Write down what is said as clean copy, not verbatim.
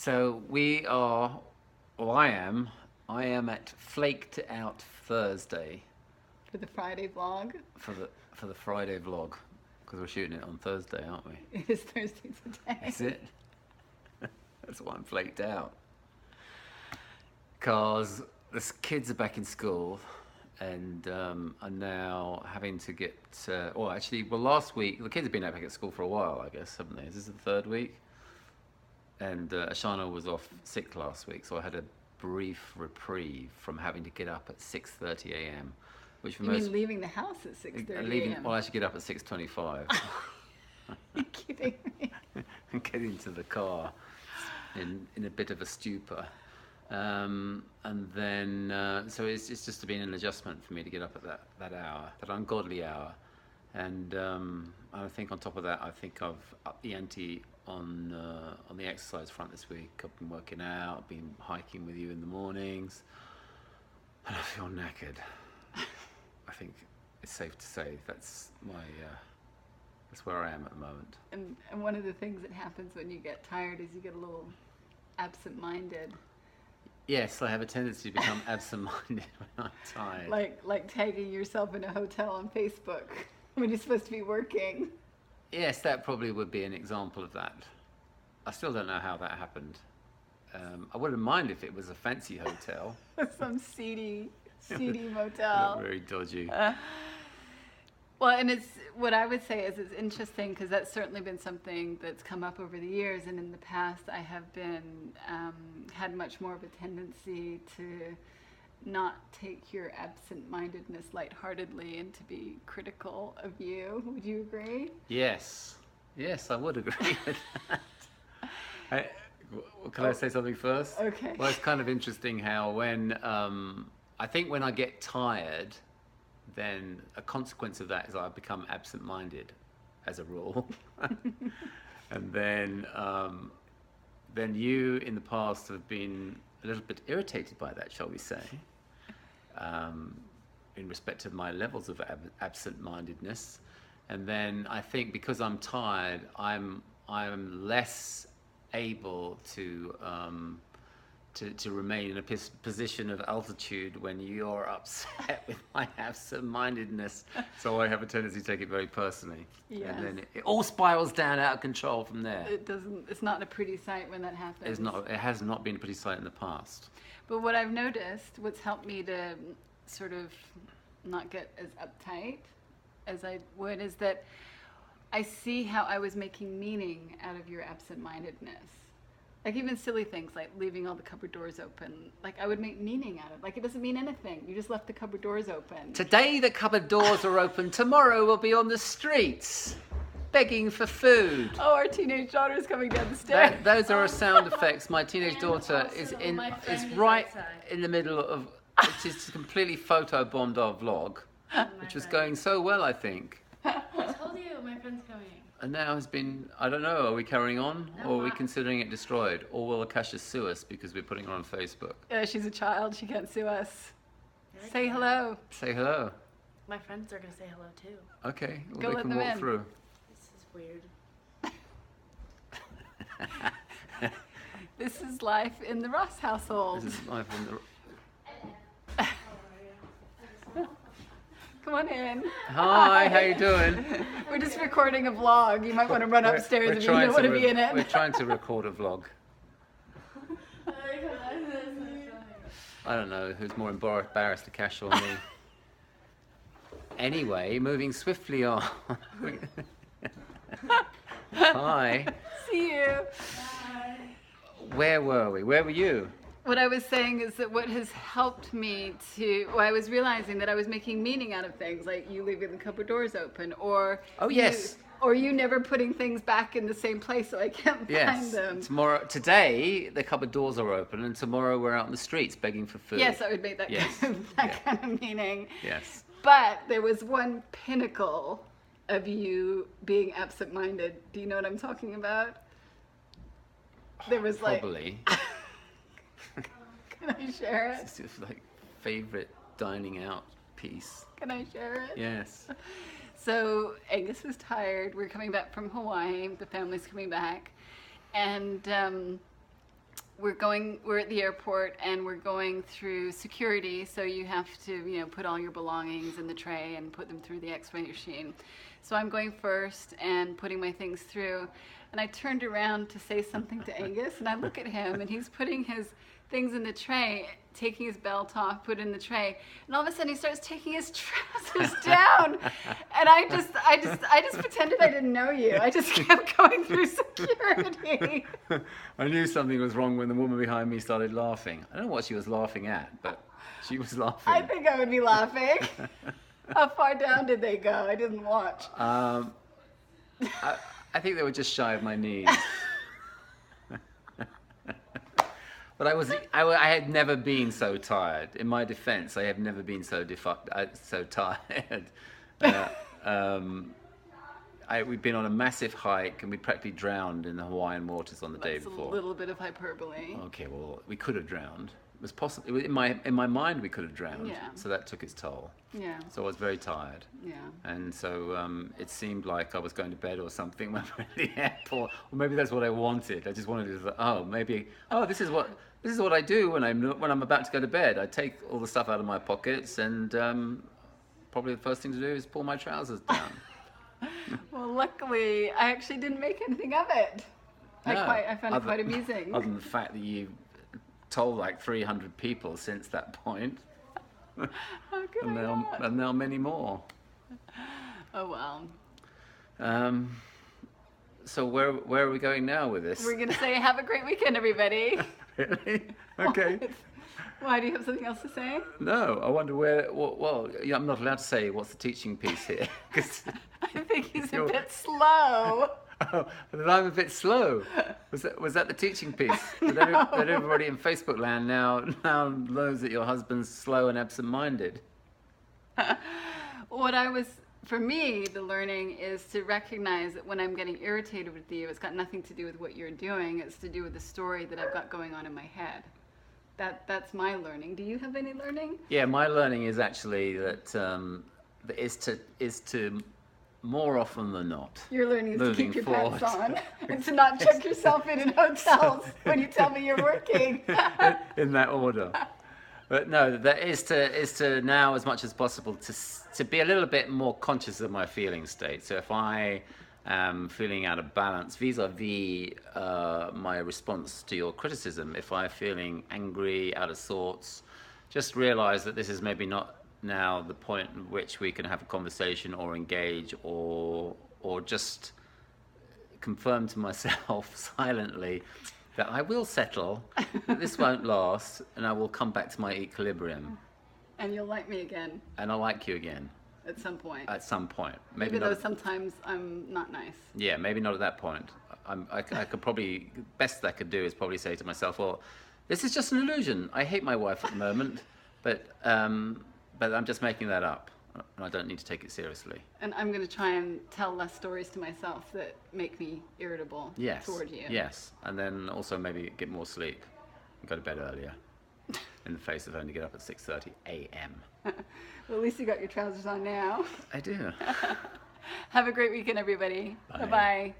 So we are, well, I am at Flaked Out Thursday For the Friday vlog. for the Friday vlog because we're shooting it on Thursday, aren't we? It is Thursday today. Is it? That's why I'm flaked out. Because the kids are back in school and are now having to get. Last week the kids have been back at school for a while, I guess, haven't they? Is this the third week? And Ashana was off sick last week, so I had a brief reprieve from having to get up at 6:30 a.m. Which for You most mean leaving the house at 6:30 a.m.? Well, I should get up at 6:25 You're kidding me. and get into the car in a bit of a stupor. And then, so it's just been an adjustment for me to get up at that hour, that ungodly hour. And I think on top of that, I think I've upped the ante on the exercise front this week. I've been working out, I've been hiking with you in the mornings, and I feel knackered. I think it's safe to say that's where I am at the moment. And one of the things that happens when you get tired is you get a little absent-minded. Yes, I have a tendency to become absent-minded when I'm tired. Like tagging yourself in a hotel on Facebook when you're supposed to be working. Yes, that probably would be an example of that. I still don't know how that happened. I wouldn't mind if it was a fancy hotel. Some seedy motel. Very dodgy. Well, and it's what I would say is it's interesting because that's certainly been something that's come up over the years, and in the past I have been had much more of a tendency to not take your absent-mindedness lightheartedly and to be critical of you. Would you agree? Yes, I would agree with that. Can I say something first? Okay. Well, it's kind of interesting how when I think when I get tired, then a consequence of that is I become absent-minded, as a rule. And then you in the past have been a little bit irritated by that, shall we say, in respect of my levels of absent-mindedness. And then I think because I'm tired, I'm less able to remain in a position of altitude when you're upset with my absent-mindedness. So I have a tendency to take it very personally. Yes. And then it all spirals down out of control from there. It's not a pretty sight when that happens. It has not been a pretty sight in the past. But what I've noticed, what's helped me to sort of not get as uptight as I would, is that I see how I was making meaning out of your absent-mindedness. Like even silly things like leaving all the cupboard doors open. Like I would make meaning out of it. Like it doesn't mean anything. You just left the cupboard doors open. Today the cupboard doors are open. Tomorrow we'll be on the streets begging for food. Oh, our teenage daughter's coming down the stairs. Those are our sound effects. My teenage And daughter also is my friend is right outside. in the middle of, it's just completely photo-bombed our vlog, which was going so well, I think. I told you, my friend's coming. And now has been, I don't know, are we carrying on No, or are we I- considering it destroyed? Or will Akasha sue us because we're putting her on Facebook? She's a child. She can't sue us. Very Say good. hello. Say hello. My friends are gonna say hello too. Okay, well, Go they let can them walk in. through. This is weird. This is life in the Ross household. This is life in the... Come on in. Hi, how you doing? We're just recording a vlog. You might want to run upstairs if you don't want to be in We're it. trying to record a vlog. I don't know who's more embarrassed, Akasha or me. Anyway, moving swiftly on. Hi. See you. Where were we? Where were you? What I was saying is that what has helped me I was realizing that I was making meaning out of things, like you leaving the cupboard doors open, or Oh, yes. or you never putting things back in the same place so I can't find Yes. them. Today, the cupboard doors are open, and tomorrow we're out in the streets begging for food. Yes, I would make that, Yes. kind of, that kind of meaning. Yes. But there was one pinnacle of you being absent-minded. Do you know what I'm talking about? There was Probably. Can I share it? It's just like favorite dining out piece. Can I share it? Yes. So Angus was tired. We're coming back from Hawaii. The family's coming back. And we're at the airport and we're going through security, so you have to, put all your belongings in the tray and put them through the X-ray machine. So I'm going first and putting my things through, and I turned around to say something to Angus, and I look at him, and he's putting his things in the tray, taking his belt off, put it in the tray, and all of a sudden he starts taking his trousers down, and I just pretended I didn't know you. I just kept going through security. I knew something was wrong when the woman behind me started laughing. I don't know what she was laughing at, but she was laughing. I think I would be laughing. How far down did they go? I didn't watch. I think they were just shy of my knees. But I had never been so tired. In my defense, I have never been so tired. We'd been on a massive hike and we practically drowned in the Hawaiian waters on the day before. That's a little bit of hyperbole. Okay, well, we could have drowned. It was possible. In my mind, we could have drowned. Yeah. So that took its toll. Yeah. So I was very tired. Yeah. And so it seemed like I was going to bed or something when we were at the airport. Or maybe that's what I wanted. I just wanted to, this is what I do when I'm about to go to bed. I take all the stuff out of my pockets, and probably the first thing to do is pull my trousers down. Well, luckily, I actually didn't make anything of it. No, I found it quite amusing. Other than the fact that you told like 300 people since that point. How could I not? And now many more. Oh, well. So where are we going now with this? We're going to say, have a great weekend, everybody. Really? Okay. Why, do you have something else to say? No, I wonder I'm not allowed to say what's the teaching piece here. 'Cause I think he's a bit slow. Oh, that I'm a bit slow. Was that the teaching piece? That everybody in Facebook land now knows that your husband's slow and absent-minded. For me, the learning is to recognize that when I'm getting irritated with you, it's got nothing to do with what you're doing. It's to do with the story that I've got going on in my head. That's my learning. Do you have any learning? Yeah, my learning is actually that is to more often than not. Your learning is to keep your forward. pants on and to not check yourself in hotels when you tell me you're working. In that order. But no, that is to now, as much as possible, to be a little bit more conscious of my feeling state. So if I am feeling out of balance vis-a-vis my response to your criticism, if I'm feeling angry, out of sorts, just realize that this is maybe not now the point at which we can have a conversation or engage or just confirm to myself silently that I will settle, that this won't last, and I will come back to my equilibrium. And you'll like me again. And I'll like you again. At some point. At some point. Maybe though sometimes I'm not nice. Yeah, maybe not at that point. I could probably, best I could do is probably say to myself, well, this is just an illusion. I hate my wife at the moment, but I'm just making that up. And I don't need to take it seriously. And I'm going to try and tell less stories to myself that make me irritable toward you. Yes, and then also maybe get more sleep and go to bed earlier in the face of having to get up at 6:30 a.m. Well, at least you got your trousers on now. I do. Have a great weekend, everybody. Bye. Bye-bye.